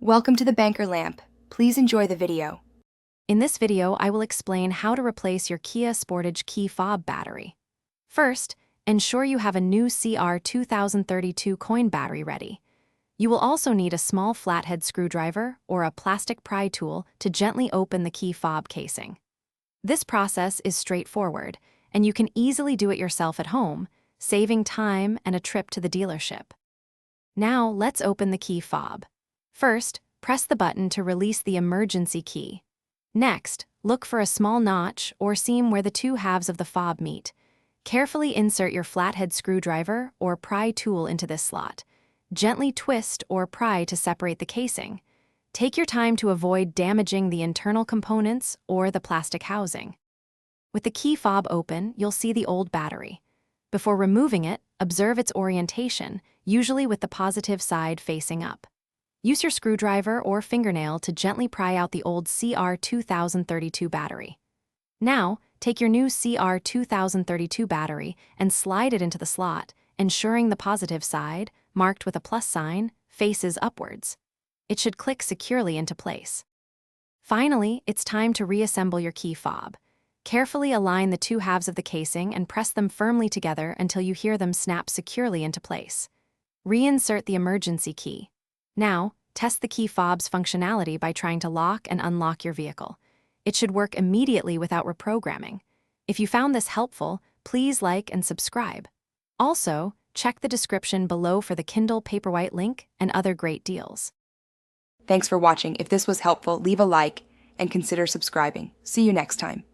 Welcome to the Banker Lamp. Please enjoy the video. In this video, I will explain how to replace your Kia Sportage key fob battery. First, ensure you have a new CR 2032 coin battery ready. You will also need a small flathead screwdriver or a plastic pry tool to gently open the key fob casing. This process is straightforward, and you can easily do it yourself at home, saving time and a trip to the dealership. Now, let's open the key fob. First, press the button to release the emergency key. Next, look for a small notch or seam where the two halves of the fob meet. Carefully insert your flathead screwdriver or pry tool into this slot. Gently twist or pry to separate the casing. Take your time to avoid damaging the internal components or the plastic housing. With the key fob open, you'll see the old battery. Before removing it, observe its orientation, usually with the positive side facing up. Use your screwdriver or fingernail to gently pry out the old CR 2032 battery. Now, take your new CR 2032 battery and slide it into the slot, ensuring the positive side, marked with a plus sign, faces upwards. It should click securely into place. Finally, it's time to reassemble your key fob. Carefully align the two halves of the casing and press them firmly together until you hear them snap securely into place. Reinsert the emergency key. Now, test the key fob's functionality by trying to lock and unlock your vehicle. It should work immediately without reprogramming. If you found this helpful, please like and subscribe. Also, check the description below for the Kindle Paperwhite link and other great deals. Thanks for watching. If this was helpful, leave a like and consider subscribing. See you next time.